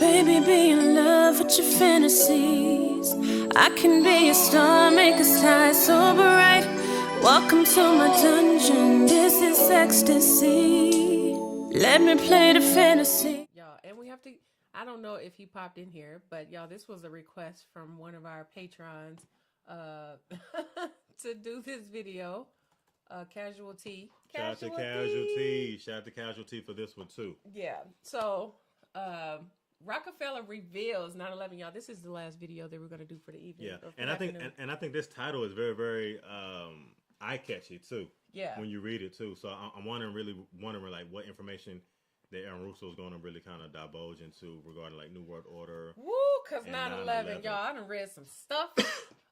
Baby, be in love with your fantasies. I can be a star, make a sky so bright. Welcome to my dungeon, this is ecstasy. Let me play the fantasy. Y'all, and we have to, I don't know if he popped in here, but y'all, this was a request from one of our patrons to do this video. Casualty. Shout out to Casualty. Shout out to Casualty for this one too. Yeah. So, Rockefeller reveals 9/11. Y'all, this is the last video that we're going to do for the evening. Yeah, and I think this title is very, very eye catchy too. Yeah. When you read it too, so I'm wondering like what information that Aaron Russo is going to really kind of divulge into regarding like New World Order. Woo, cause 9/11, y'all, I done read some stuff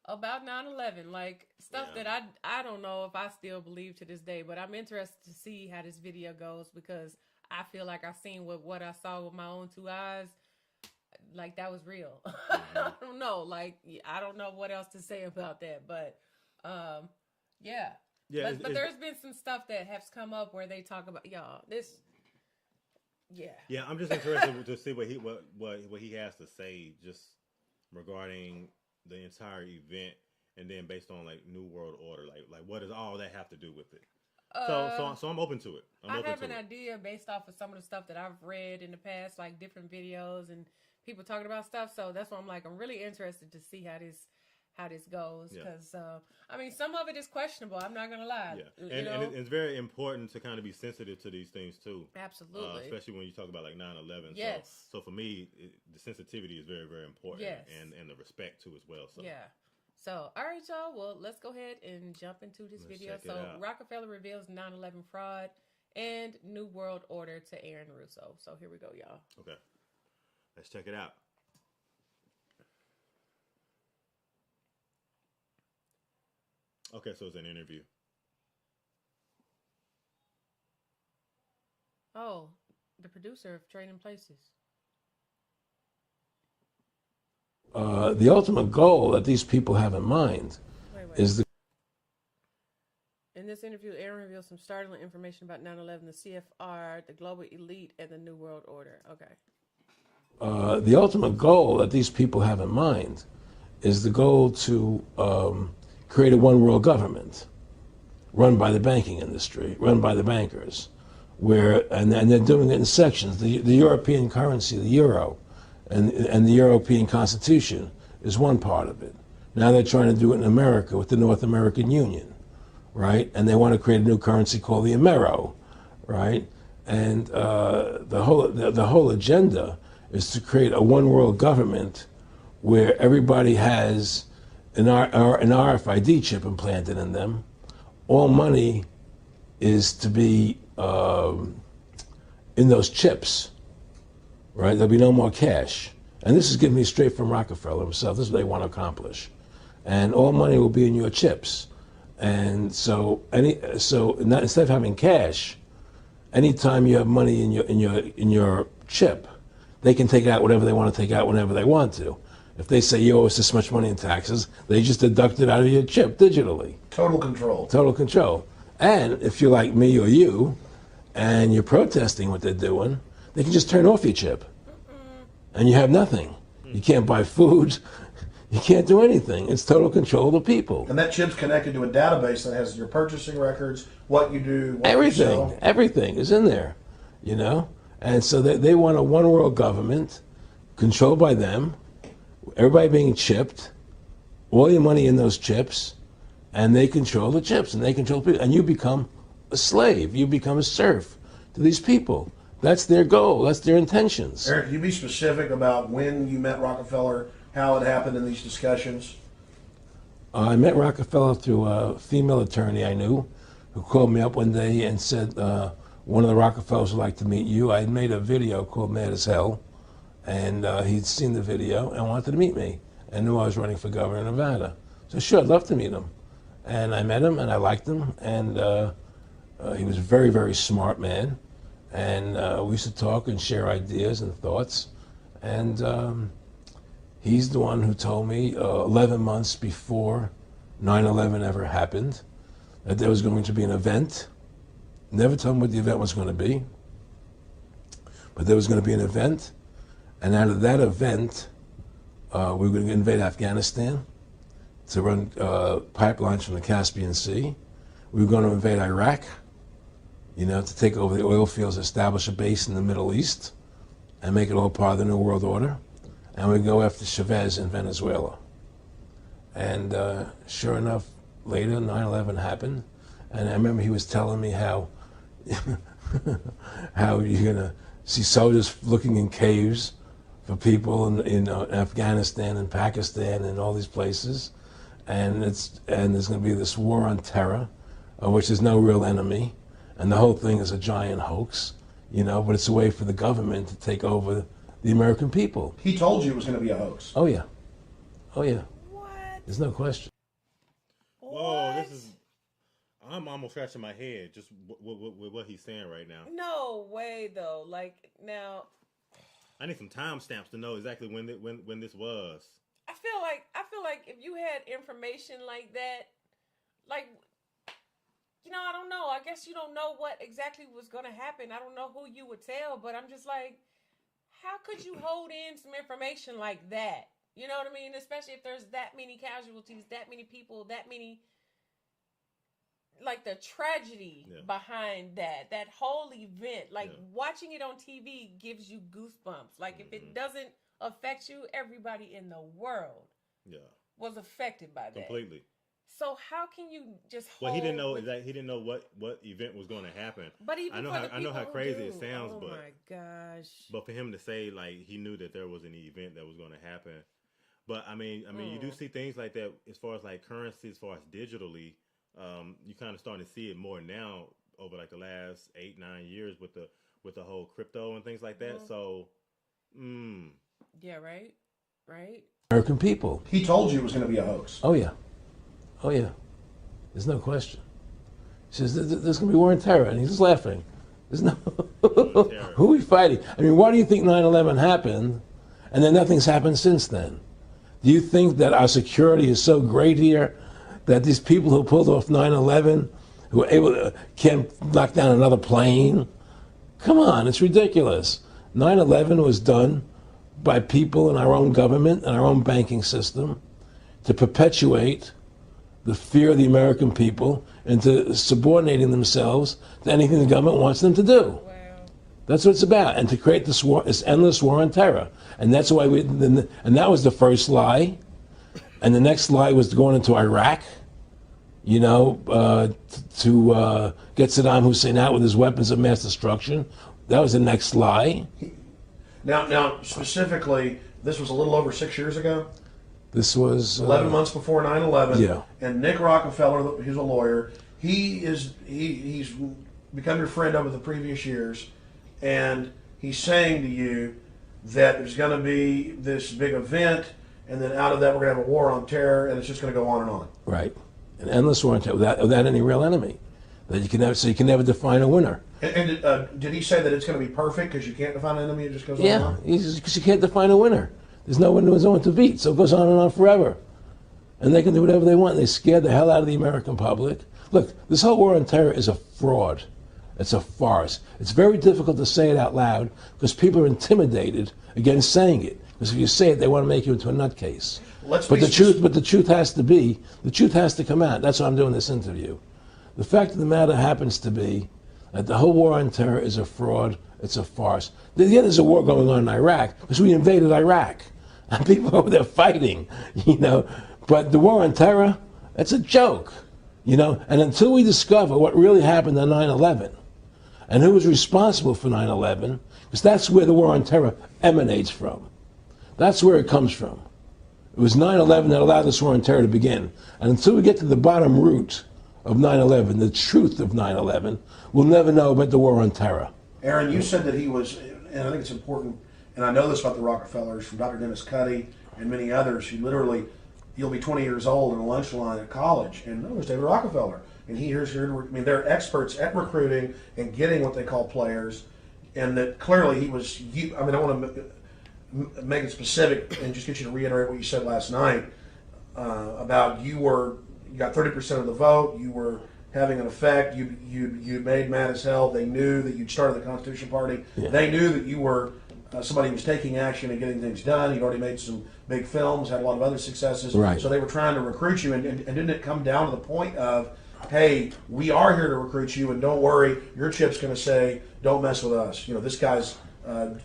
about 9/11, like stuff that I don't know if I still believe to this day, but I'm interested to see how this video goes because I feel like I seen what I saw with my own two eyes, like that was real. I don't know, like I don't know what else to say about that, but yeah. But there's been some stuff that has come up where they talk about y'all this. Yeah, I'm just interested to see what he has to say just regarding the entire event, and then based on like New World Order, like what does all that have to do with it? So I'm open to it. I have an idea based off of some of the stuff that I've read in the past, like different videos and people talking about stuff. So that's why I'm really interested to see how this goes because I mean some of it is questionable. I'm not gonna lie. Yeah, and it's very important to kind of be sensitive to these things too. Absolutely, especially when you talk about like 9/11. Yes. So for me, the sensitivity is very, very important. Yes. And the respect too as well. So yeah. So all right, y'all. Well, let's go ahead and jump into this video. So Rockefeller reveals 9/11 fraud and New World Order to Aaron Russo. So here we go, y'all. Okay, let's check it out. Okay, so it's an interview. Oh, the producer of Trading Places. The ultimate goal that these people have in mind is the... In this interview, Aaron reveals some startling information about 9/11, the CFR, the global elite, and the New World Order. Okay. The ultimate goal that these people have in mind is the goal to create a one world government run by the banking industry, run by the bankers, and they're doing it in sections. The European currency, the euro, and the European Constitution is one part of it. Now they're trying to do it in America with the North American Union, right? And they want to create a new currency called the Amero, right? And the whole agenda is to create a one world government where everybody has an RFID chip implanted in them. All money is to be in those chips, right? There'll be no more cash. And this is giving me straight from Rockefeller himself. This is what they want to accomplish. And all money will be in your chips. And so instead of having cash, anytime you have money in your chip, they can take out whatever they want to take out whenever they want to. If they say you owe us this much money in taxes, they just deduct it out of your chip digitally. Total control. Total control. And if you're like me or you, and you're protesting what they're doing, they can just turn off your chip. And you have nothing. You can't buy food. You can't do anything. It's total control of the people. And that chip's connected to a database that has your purchasing records, what you do, what everything, you sell. Everything is in there, you know? And so they want a one world government controlled by them, everybody being chipped, all your money in those chips, and they control the chips, and they control people. And you become a slave. You become a serf to these people. That's their goal. That's their intentions. Eric, can you be specific about when you met Rockefeller, how it happened in these discussions? I met Rockefeller through a female attorney I knew who called me up one day and said, one of the Rockefellers would like to meet you. I had made a video called Mad as Hell, and he'd seen the video and wanted to meet me and knew I was running for governor of Nevada. So sure, I'd love to meet him. And I met him and I liked him, and he was a very, very smart man. And we used to talk and share ideas and thoughts. And he's the one who told me 11 months before 9/11 ever happened that there was going to be an event. Never told me what the event was going to be, but there was going to be an event, And out of that event, we were going to invade Afghanistan to run pipelines from the Caspian Sea. We were going to invade Iraq, to take over the oil fields, establish a base in the Middle East, and make it all part of the New World Order. And we'd go after Chavez in Venezuela. And sure enough, later 9/11 happened. And I remember he was telling me how how you're going to see soldiers looking in caves for people in Afghanistan and Pakistan and all these places. And there's going to be this war on terror, which is no real enemy. And the whole thing is a giant hoax, but it's a way for the government to take over the American people. He told you it was going to be a hoax. Oh, yeah. Oh, yeah. What? There's no question. Whoa, I'm almost scratching my head just with what he's saying right now. No way, though. Like, now... I need some timestamps to know exactly when this was. I feel like if you had information like that, like, I don't know. I guess you don't know what exactly was going to happen. I don't know who you would tell, but I'm just like, how could you hold in some information like that? You know what I mean? Especially if there's that many casualties, that many people, that many, like the tragedy behind that whole event. Like watching it on TV gives you goosebumps. Like if it doesn't affect you, everybody in the world was affected by that. Completely. So how can you just hold... Well, he didn't know what event was going to happen. But even I know how crazy it sounds, oh my gosh. But for him to say like he knew that there was an event that was going to happen. But I mean, you do see things like that as far as like currency, as far as digitally. You kind of starting to see it more now over like the last 8-9 years with the whole crypto and things like that. So, yeah, right. American people. He told you it was going to be a hoax. Oh yeah. Oh yeah. There's no question. He says there's going to be war on terror, and he's just laughing. There's no. Who are we fighting? I mean, why do you think 9/11 happened, and then nothing's happened since then? Do you think that our security is so great here that these people who pulled off 9/11, who were able to, can't knock down another plane? Come on, it's ridiculous. 9/11 was done by people in our own government and our own banking system to perpetuate the fear of the American people into subordinating themselves to anything the government wants them to do. Wow. That's what it's about, and to create this war, this endless war on terror. And that's why and that was the first lie. And the next lie was going into Iraq, to get Saddam Hussein out with his weapons of mass destruction. That was the next lie. Now, specifically, this was a little over 6 years ago. This was 11 months before 9/11. Yeah. And Nick Rockefeller, who's a lawyer, he's become your friend over the previous years, and he's saying to you that there's going to be this big event, and then out of that we're going to have a war on terror, and it's just going to go on and on. Right, an endless war on terror without any real enemy. That you can never define a winner. And did he say that it's going to be perfect because you can't define an enemy? It just goes on and on? Yeah, because you can't define a winner. There's no one to beat, so it goes on and on forever. And they can do whatever they want. They scare the hell out of the American public. Look, this whole war on terror is a fraud. It's a farce. It's very difficult to say it out loud because people are intimidated against saying it. Because if you say it, they want to make you into a nutcase. But the truth has to come out. That's why I'm doing this interview. The fact of the matter happens to be that the whole war on terror is a fraud. It's a farce. There's a war going on in Iraq because we invaded Iraq. And people over there fighting, But the war on terror, that's a joke, And until we discover what really happened on 9/11 and who was responsible for 9/11, because that's where the war on terror emanates from. That's where it comes from. It was 9/11 that allowed this war on terror to begin. And until we get to the bottom root of 9/11, the truth of 9/11, we'll never know about the war on terror. Aaron, you said that he was, and I think it's important, and I know this about the Rockefellers from Dr. Dennis Cuddy and many others who literally, you'll be 20 years old in a lunch line at college, and there's David Rockefeller. And they're experts at recruiting and getting what they call players, and that clearly he was, I want to make it specific and just get you to reiterate what you said last night about you got 30% of the vote, you were having an effect, you made mad as hell, they knew that you'd started the Constitution Party, they knew that you were somebody who was taking action and getting things done. He'd already made some big films, had a lot of other successes. Right. So they were trying to recruit you, and didn't it come down to the point of, hey, we are here to recruit you, and don't worry, your chip's going to say, don't mess with us. This guy's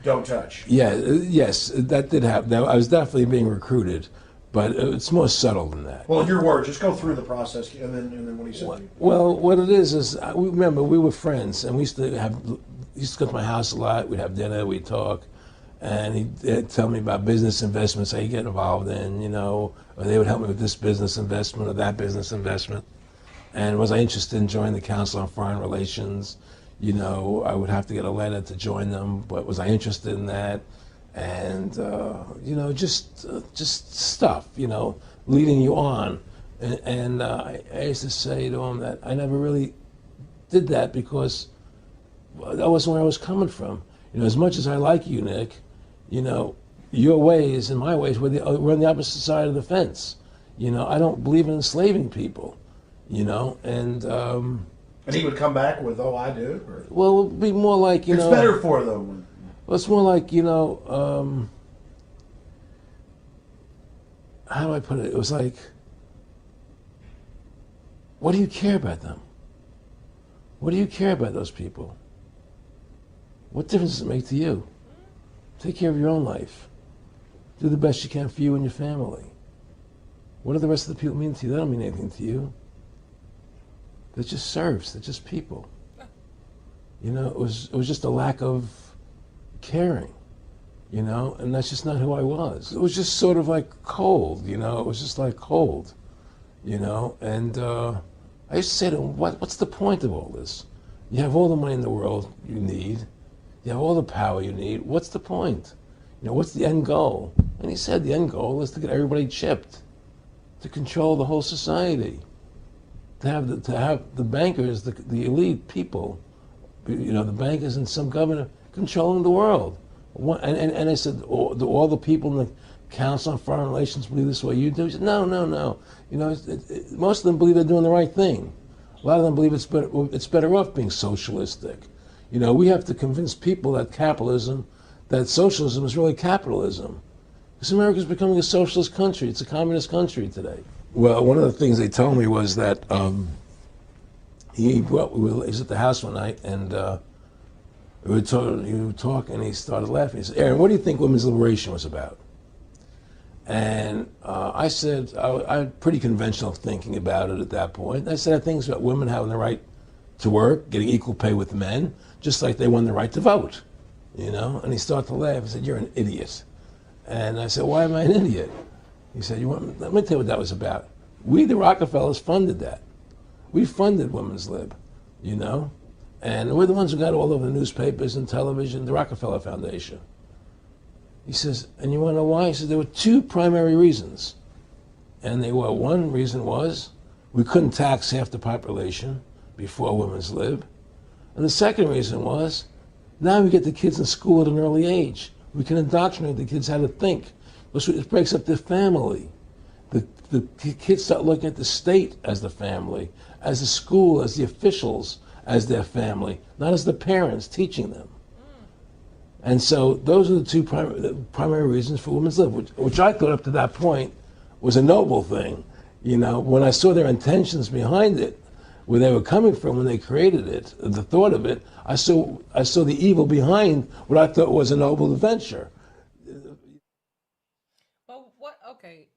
don't touch. Yeah, yes, that did happen. I was definitely being recruited, but it's more subtle than that. Well, in your words, just go through the process, and then what he said to you. Well, what it is remember, we were friends, and we used to go to my house a lot. We'd have dinner, we'd talk, and he'd tell me about business investments that he'd get involved in, or they would help me with this business investment or that business investment. And was I interested in joining the Council on Foreign Relations? I would have to get a letter to join them, but was I interested in that? And, just stuff, leading you on. And I used to say to him that I never really did that because that wasn't where I was coming from. As much as I like you, Nick, your ways and my ways, we're on the opposite side of the fence. I don't believe in enslaving people, and he would come back with, oh, I do? Or? Well, it would be more like, it's better for them. Well, it's more like, how do I put it? It was like, what do you care about them? What do you care about those people? What difference does it make to you? Take care of your own life. Do the best you can for you and your family. What do the rest of the people mean to you? They don't mean anything to you. They're just serfs. They're just people. It was just a lack of caring, and that's just not who I was. It was just sort of like cold, it was just like cold, and I used to say to him, what's the point of all this? You have all the money in the world you need. You have all the power you need. What's the point? What's the end goal? And he said the end goal is to get everybody chipped, to control the whole society, to have the bankers, the elite people, the bankers and some governor controlling the world. And I said, do all the people in the Council on Foreign Relations believe this way you do? He said, no. Most of them believe they're doing the right thing. A lot of them believe it's better off being socialistic. We have to convince people that socialism is really capitalism. Because America's becoming a socialist country. It's a communist country today. Well, one of the things they told me was that he was at the house one night, and we were talking, and he started laughing. He said, Aaron, what do you think women's liberation was about? And I said, I had pretty conventional thinking about it at that point. I said, I think it's about women having the right to work, getting equal pay with men, just like they won the right to vote, And he started to laugh. He said, you're an idiot. And I said, why am I an idiot? He said, let me tell you what that was about. We, the Rockefellers, funded that. We funded Women's Lib, And we're the ones who got all over the newspapers and television, the Rockefeller Foundation. He says, and you want to know why? He said, there were two primary reasons. And one reason was we couldn't tax half the population before Women's Lib. And the second reason was, now we get the kids in school at an early age. We can indoctrinate the kids how to think. It breaks up their family. The kids start looking at the state as the family, as the school, as the officials, as their family, not as the parents teaching them. And so those are the two primary reasons for Women's Lib, which I thought up to that point was a noble thing. When I saw their intentions behind it, where they were coming from when they created it, the thought of it, I saw the evil behind what I thought was a noble adventure. Well, okay.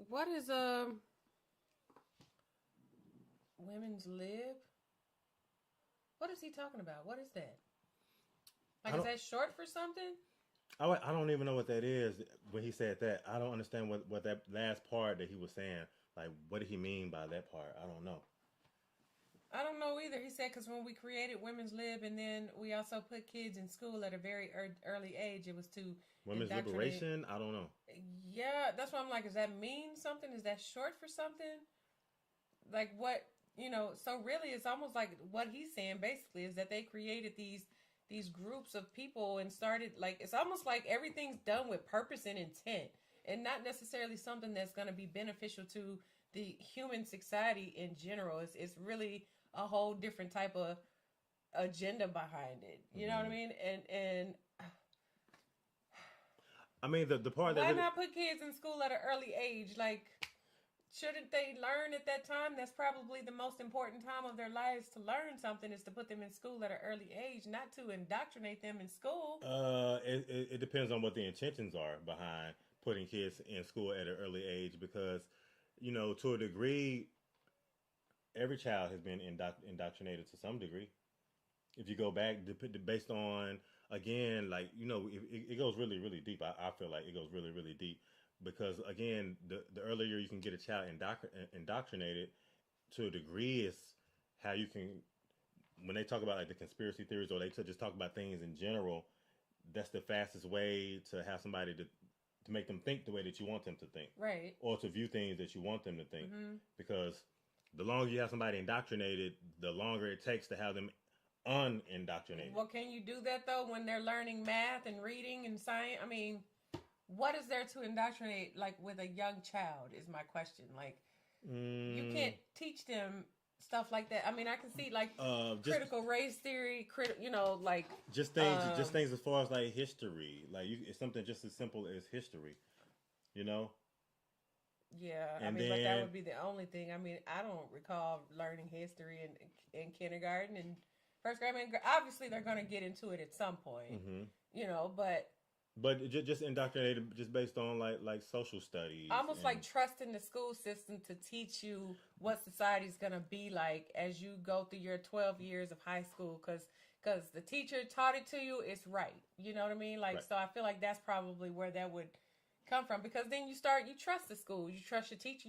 What is Women's Lib? What is he talking about? What is that? Is that short for something? I don't even know what that is. When he said that, I don't understand what that last part that he was saying. Like, what did he mean by that part? I don't know. I don't know either. He said because when we created Women's Lib, and then we also put kids in school at a very early age, it was to Women's liberation. I don't know. Yeah, that's why I'm like, does that mean something? Is that short for something? Like what? So really, it's almost like what he's saying basically is that they created these groups of people and started it's almost like everything's done with purpose and intent, and not necessarily something that's going to be beneficial to the human society in general. It's really a whole different type of agenda behind it. You know what I mean? And I mean, the part why that not put kids in school at an early age? Like, shouldn't they learn at that time? That's probably the most important time of their lives to learn something, is to put them in school at an early age, not to indoctrinate them in school. it depends on what the intentions are behind putting kids in school at an early age, because, you know, to a degree, every child has been indoctrinated to some degree. If you go back, based on, again, like, you know, it goes really, really deep. I feel like it goes really, really deep, because, again, the earlier you can get a child indoctrinated, to a degree, is how you can, when they talk about like the conspiracy theories, or they just talk about things in general, that's the fastest way to have somebody to make them think the way that you want them to think. Right. Or to view things that you want them to think. Because the longer you have somebody indoctrinated, the longer it takes to have them unindoctrinated. Well, can you do that, though, when they're learning math and reading and science? I mean, what is there to indoctrinate, like, with a young child, is my question. Like, you can't teach them stuff like that. I mean, I can see, like, critical race theory, you know, like... Just things as far as, like, history. Like, it's something just as simple as history, you know? Yeah, and I mean, but that would be the only thing. I mean, I don't recall learning history in kindergarten and first grade. I mean, obviously, they're going to get into it at some point, you know, but just indoctrinated just based on like social studies. Almost like trusting the school system to teach you what society's going to be like as you go through your 12 years of high school, because the teacher taught it to you, it's right. You know what I mean? Like, so I feel like that's probably where that would come from, because then you trust the school, you trust your teacher,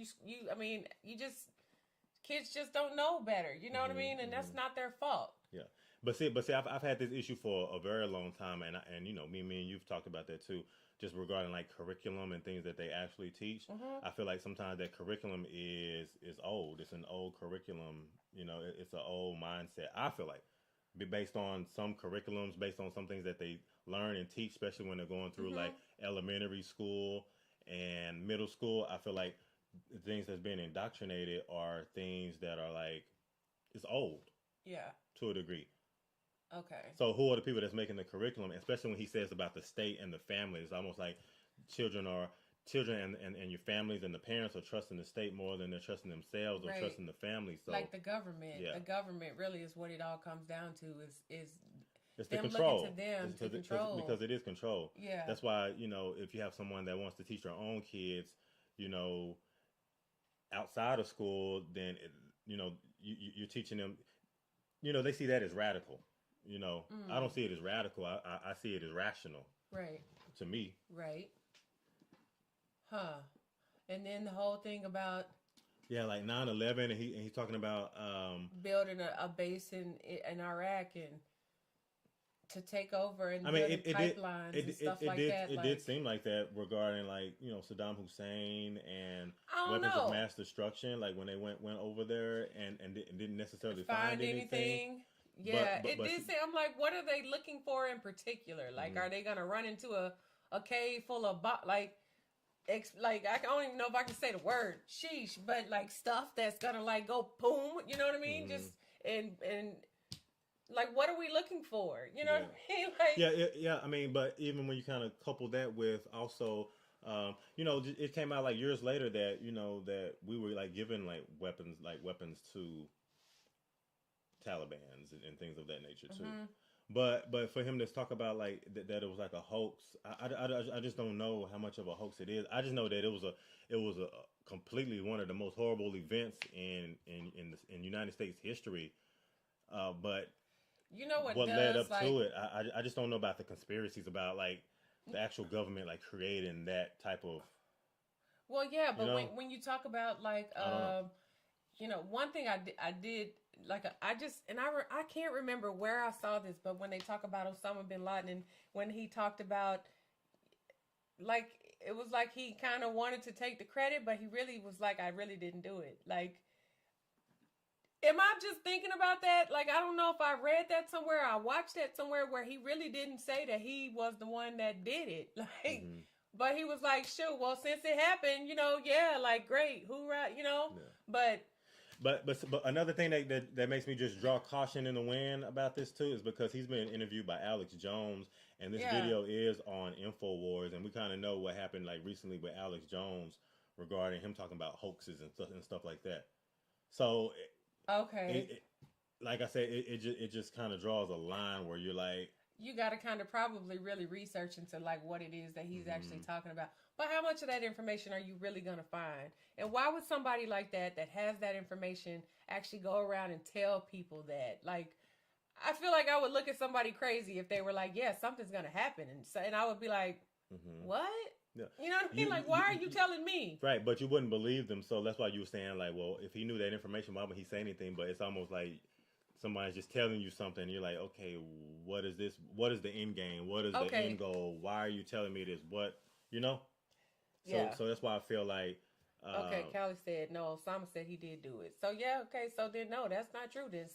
kids just don't know better, you know what I mean, and that's not their fault. Yeah, but see, I've had this issue for a very long time, and you know, me and you've talked about that too, just regarding like curriculum and things that they actually teach. I feel like sometimes that curriculum is old. It's an old curriculum, you know, it's an old mindset. I feel like, based on some curriculums, based on some things that they learn and teach, especially when they're going through like elementary school and middle school. I feel like the things that's been indoctrinated are things that are like, it's old. Yeah. To a degree. Okay. So who are the people that's making the curriculum? Especially when he says about the state and the family, it's almost like children and your families and the parents are trusting the state more than they're trusting themselves or trusting the family. So like the government, the government really is what it all comes down to, is it's them the control. Looking to them to control. Because it is control. Yeah. That's why, you know, if you have someone that wants to teach their own kids, you know, outside of school, then, you know, you're teaching them, you know, they see that as radical. You know, I don't see it as radical. I see it as rational. Right. To me. Right. Huh. And then the whole thing about... Yeah, like 9/11, and he's talking about... building a base in Iraq and to take over and building pipelines and stuff like that. It did seem like that regarding, like, you know, Saddam Hussein and weapons of mass destruction. Like, when they went over there and didn't necessarily find anything. Yeah, it did say, I'm like, what are they looking for in particular? Like, are they going to run into a cave full of, like, I don't even know if I can say the word, sheesh, but, like, stuff that's going to, like, go boom, you know what I mean? Just, and like, what are we looking for? You know what I mean? Like, yeah, I mean, but even when you kind of couple that with also, you know, it came out, like, years later that, you know, that we were, like, given, like, weapons to Talibans and things of that nature too. But for him to talk about like that it was like a hoax, I just don't know how much of a hoax it is. I just know that it was a completely one of the most horrible events in United States history. But you know what led up to it? I just don't know about the conspiracies about like the actual government like creating that type of. Well, yeah, but when you talk about like you know, one thing I did. Like I can't remember where I saw this, but when they talk about Osama bin Laden and when he talked about, like, it was like he kind of wanted to take the credit, but he really was like, I really didn't do it. Like, am I just thinking about that? Like, I don't know if I read that somewhere, I watched that somewhere where he really didn't say that he was the one that did it. Like, but he was like, sure, well, since it happened, you know, yeah, like, great, hoorah, you know, but... But another thing that makes me just draw caution in the wind about this too is because he's been interviewed by Alex Jones, and this video is on InfoWars, and we kind of know what happened like recently with Alex Jones regarding him talking about hoaxes and stuff like that. So like I said, it just kind of draws a line where you're like, you got to kind of probably really research into like what it is that he's actually talking about. But how much of that information are you really going to find? And why would somebody like that has that information actually go around and tell people that? Like, I feel like I would look at somebody crazy if they were like, yeah, something's going to happen. And I would be like, what? Yeah. You know what I mean? Like, why are you telling me? Right, but you wouldn't believe them. So that's why you were saying like, well, if he knew that information, why would he say anything? But it's almost like somebody's just telling you something. And you're like, okay, what is this? What is the end game? What is the end goal? Why are you telling me this? What, you know? So that's why I feel like. Okay, Callie said no. Osama said he did do it. So yeah, okay. So then no, that's not true. Then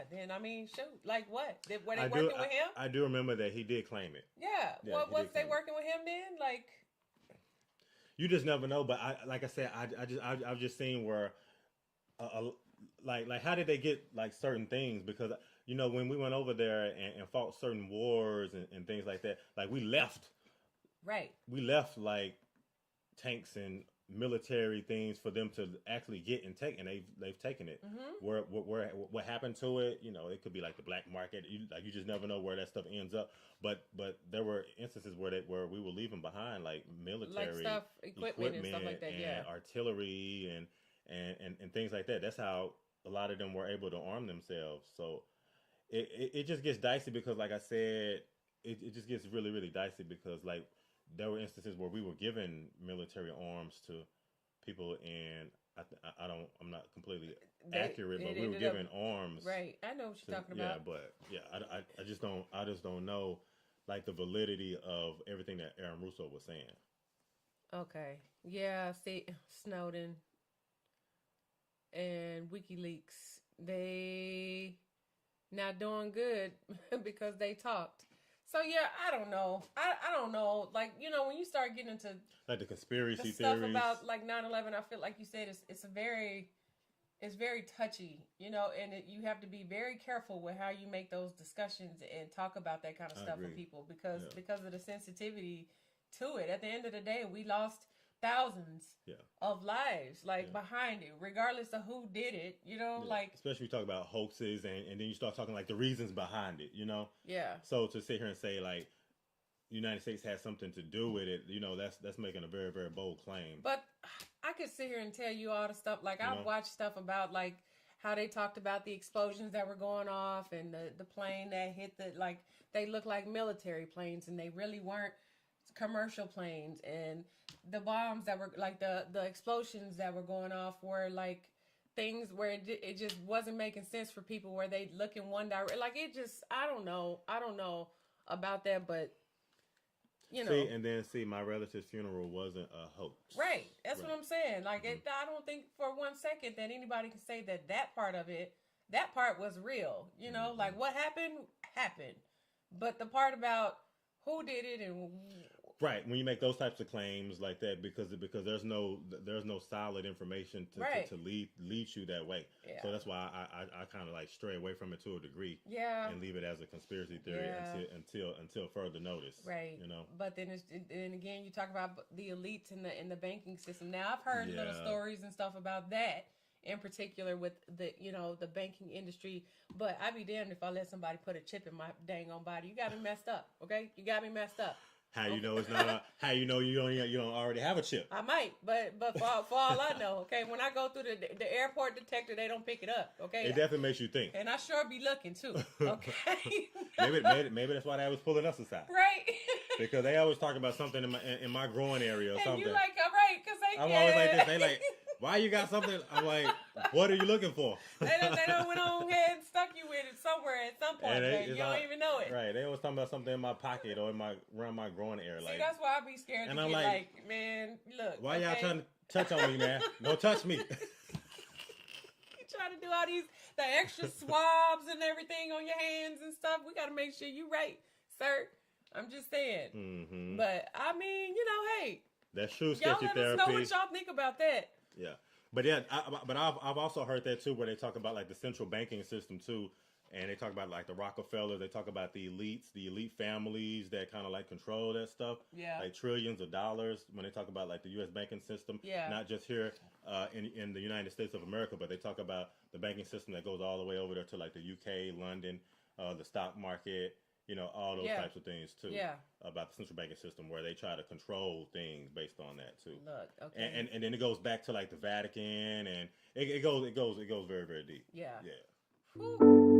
then I mean, shoot, like what? Were they working with him? I do remember that he did claim it. Yeah. Well, was they working with him then? Like, you just never know. But like I said, I've just seen where, like how did they get like certain things? Because you know when we went over there and fought certain wars and things like that, like we left. Right. We left like tanks and military things for them to actually get and take, and they've taken it. Where what happened to it, you know, it could be like the black market. You just never know where that stuff ends up. But there were instances where we were leaving behind like military like stuff, equipment and stuff like that, and artillery and things like that. That's how a lot of them were able to arm themselves. So it just gets dicey because, like I said, it just gets really, really dicey because like. There were instances where we were giving military arms to people, and I'm not completely accurate, but we were giving arms. Right, I know what you're talking about. I just don't know, like the validity of everything that Aaron Russo was saying. Okay, yeah. See, Snowden and WikiLeaks, they not doing good because they talked. So yeah, I don't know. I don't know. Like, you know, when you start getting into like the conspiracy stuff theories about like 9/11, I feel like you said it's very touchy, you know, and you have to be very careful with how you make those discussions and talk about that kind of stuff with people because of the sensitivity to it. At the end of the day, we lost thousands of lives behind it, regardless of who did it, you know, like especially we talk about hoaxes and then you start talking like the reasons behind it, you know. So to sit here and say like the United States has something to do with it, you know, that's making a very, very bold claim. But I could sit here and tell you all the stuff, like I've watched stuff about like how they talked about the explosions that were going off and the plane that hit like they looked like military planes and they really weren't commercial planes, and the bombs that were like the explosions that were going off were like things where it just wasn't making sense for people, where they look in one direction. Like it just, I don't know about that, but you know. See, my relative's funeral wasn't a hoax. Right. That's what I'm saying. Like I don't think for 1 second that anybody can say that part of it, that part was real. You know, like what happened. But the part about who did it and right, when you make those types of claims like that, because there's no solid information to lead you that way. So that's why I kind of like stray away from it to a degree. And leave it as a conspiracy theory until further notice. Right. You know. But then and again you talk about the elites in the banking system. Now I've heard little stories and stuff about that in particular with the banking industry. But I'd be damned if I let somebody put a chip in my dang on body. You got me messed up. Okay, you got me messed up. How you know it's not? How you know you don't already have a chip? I might, but for all I know, okay. When I go through the airport detector, they don't pick it up. Okay, it definitely makes you think, and I sure be looking too. Okay, maybe that's why they was pulling us aside, right? Because they always talk about something in my groin area or and something. You like, all right? Because I'm always like this. They like, why you got something? I'm like, what are you looking for? They done went on ahead and stuck you with it somewhere at some point, man. You don't even know it. Right. They always talking about something in my pocket or around my groin area. See, that's why I be scared to get like, man, look. Why y'all trying to touch on me, man? Don't touch me. You trying to do all the extra swabs and everything on your hands and stuff. We got to make sure you right, sir. I'm just saying. But I mean, hey. That shoe y'all sketchy let therapy. us know what y'all think about that. Yeah. But yeah, I've also heard that too, where they talk about like the central banking system too, and they talk about like the Rockefeller. They talk about the elites, the elite families that kind of like control that stuff. Yeah. Like trillions of dollars when they talk about like the U.S. banking system. Yeah. Not just here in the United States of America, but they talk about the banking system that goes all the way over there to like the UK, London, the stock market. You know, all those types of things too. Yeah. About the central banking system where they try to control things based on that too. Look, okay. And then it goes back to like the Vatican, and it goes very, very deep. Yeah. Yeah. Whew.